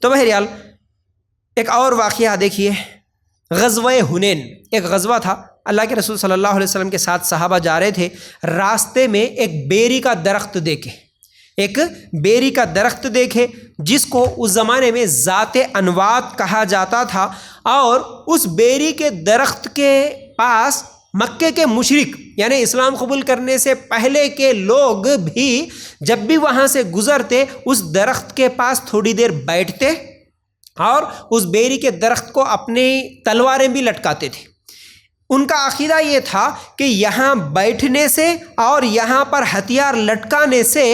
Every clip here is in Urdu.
تو بہرحال ایک اور واقعہ دیکھیے، غزوہ حنین، ایک غزوہ تھا، اللہ کے رسول صلی اللہ علیہ وسلم کے ساتھ صحابہ جا رہے تھے، راستے میں ایک بیری کا درخت دیکھے جس کو اس زمانے میں ذات انوات کہا جاتا تھا، اور اس بیری کے درخت کے پاس مکے کے مشرک یعنی اسلام قبول کرنے سے پہلے کے لوگ بھی جب بھی وہاں سے گزرتے اس درخت کے پاس تھوڑی دیر بیٹھتے اور اس بیری کے درخت کو اپنی تلواریں بھی لٹکاتے تھے۔ ان کا عقیدہ یہ تھا کہ یہاں بیٹھنے سے اور یہاں پر ہتھیار لٹکانے سے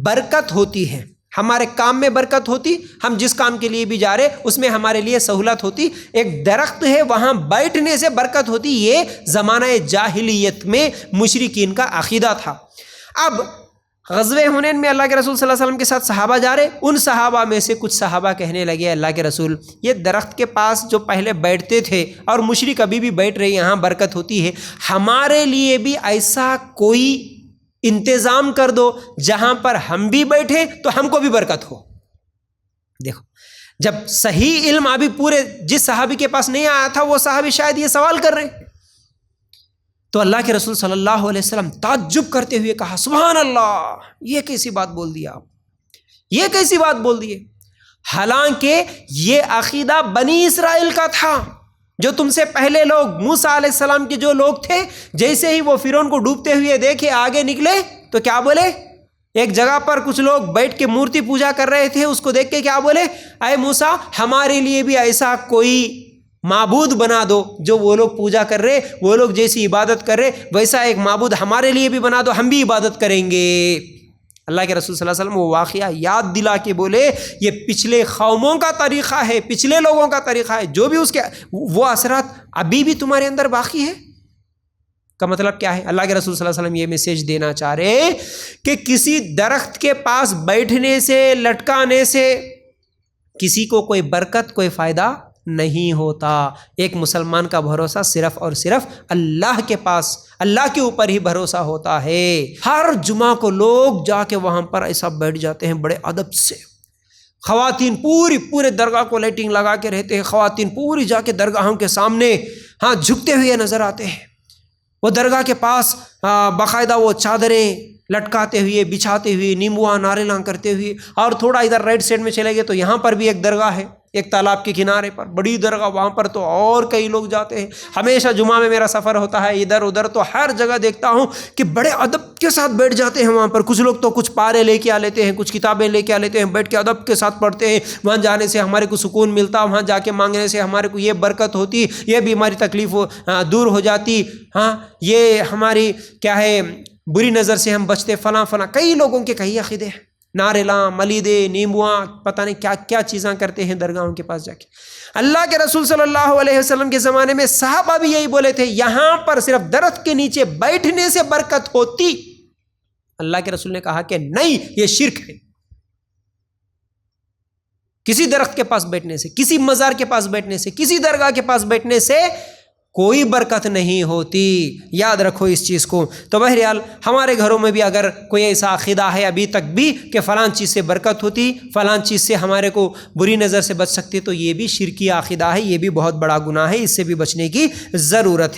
برکت ہوتی ہے، ہمارے کام میں برکت ہوتی، ہم جس کام کے لیے بھی جا رہے اس میں ہمارے لیے سہولت ہوتی، ایک درخت ہے وہاں بیٹھنے سے برکت ہوتی، یہ زمانہ جاہلیت میں مشرکین کا عقیدہ تھا۔ اب غزوہ حنین میں اللہ کے رسول صلی اللہ علیہ وسلم کے ساتھ صحابہ جا رہے، ان صحابہ میں سے کچھ صحابہ کہنے لگے اللہ کے رسول یہ درخت کے پاس جو پہلے بیٹھتے تھے اور مشرک ابھی بھی بیٹھ رہے یہاں برکت ہوتی ہے، ہمارے لیے بھی ایسا کوئی انتظام کر دو جہاں پر ہم بھی بیٹھیں تو ہم کو بھی برکت ہو۔ دیکھو جب صحیح علم ابھی پورے جس صحابی کے پاس نہیں آیا تھا وہ صحابی شاید یہ سوال کر رہے، تو اللہ کے رسول صلی اللہ علیہ وسلم تعجب کرتے ہوئے کہا سبحان اللہ، یہ کیسی بات بول دی آپ، یہ کیسی بات بول دی ہے؟ حالانکہ یہ عقیدہ بنی اسرائیل کا تھا، جو تم سے پہلے لوگ موسیٰ علیہ السلام کے جو لوگ تھے، جیسے ہی وہ فرعون کو ڈوبتے ہوئے دیکھے آگے نکلے تو کیا بولے؟ ایک جگہ پر کچھ لوگ بیٹھ کے مورتی پوجا کر رہے تھے، اس کو دیکھ کے کیا بولے؟ اے موسیٰ ہمارے لیے بھی ایسا کوئی معبود بنا دو، جو وہ لوگ پوجا کر رہے، وہ لوگ جیسی عبادت کر رہے ویسا ایک معبود ہمارے لیے بھی بنا دو، ہم بھی عبادت کریں گے۔ اللہ کے رسول صلی اللہ علیہ وسلم وہ واقعہ یاد دلا کے بولے یہ پچھلے قوموں کا طریقہ ہے، پچھلے لوگوں کا طریقہ ہے، جو بھی اس کے وہ اثرات ابھی بھی تمہارے اندر باقی ہے۔ کا مطلب کیا ہے؟ اللہ کے رسول صلی اللہ علیہ وسلم یہ میسیج دینا چاہ رہے کہ کسی درخت کے پاس بیٹھنے سے لٹکانے سے کسی کو کوئی برکت کوئی فائدہ نہیں ہوتا۔ ایک مسلمان کا بھروسہ صرف اور صرف اللہ کے پاس، اللہ کے اوپر ہی بھروسہ ہوتا ہے۔ ہر جمعہ کو لوگ جا کے وہاں پر ایسا بیٹھ جاتے ہیں بڑے ادب سے، خواتین پورے درگاہ کو لائٹنگ لگا کے رہتے ہیں، خواتین پوری جا کے درگاہوں کے سامنے جھکتے ہوئے نظر آتے ہیں، وہ درگاہ کے پاس باقاعدہ وہ چادریں لٹکاتے ہوئے بچھاتے ہوئے نیمبواں ناریلاں کرتے ہوئے، اور تھوڑا ادھر رائٹ سائڈ میں چلے گئے تو یہاں پر بھی ایک درگاہ ہے، ایک تالاب کے کنارے پر بڑی درگاہ، وہاں پر تو اور کئی لوگ جاتے ہیں۔ ہمیشہ جمعہ میں میرا سفر ہوتا ہے ادھر ادھر، تو ہر جگہ دیکھتا ہوں کہ بڑے ادب کے ساتھ بیٹھ جاتے ہیں وہاں پر، کچھ لوگ تو کچھ پارے لے کے آ لیتے ہیں، کچھ کتابیں لے کے آ لیتے ہیں، بیٹھ کے ادب کے ساتھ پڑھتے ہیں۔ وہاں جانے سے ہمارے کو سکون ملتا، وہاں جا کے مانگنے سے ہمارے کو یہ برکت ہوتی، یہ بھی ہماری تکلیف دور ہو جاتی، یہ ہماری کیا ہے بری نظر سے ہم بچتے، فلاں فلاں، کئی لوگوں کے کئی عقیدے ہیں، ناریلاں ملیدے نیمبواں پتہ نہیں کیا کیا چیزاں کرتے ہیں درگاہوں کے پاس جا کے۔ اللہ کے رسول صلی اللہ علیہ وسلم کے زمانے میں صحابہ بھی یہی بولے تھے، یہاں پر صرف درخت کے نیچے بیٹھنے سے برکت ہوتی۔ اللہ کے رسول نے کہا کہ نہیں، یہ شرک ہے، کسی درخت کے پاس بیٹھنے سے، کسی مزار کے پاس بیٹھنے سے، کسی درگاہ کے پاس بیٹھنے سے کوئی برکت نہیں ہوتی، یاد رکھو اس چیز کو۔ تو بہرحال ہمارے گھروں میں بھی اگر کوئی ایسا عقیدہ ہے ابھی تک بھی کہ فلاں چیز سے برکت ہوتی، فلاں چیز سے ہمارے کو بری نظر سے بچ سکتی، تو یہ بھی شرکی عقیدہ ہے، یہ بھی بہت بڑا گناہ ہے، اس سے بھی بچنے کی ضرورت ہے۔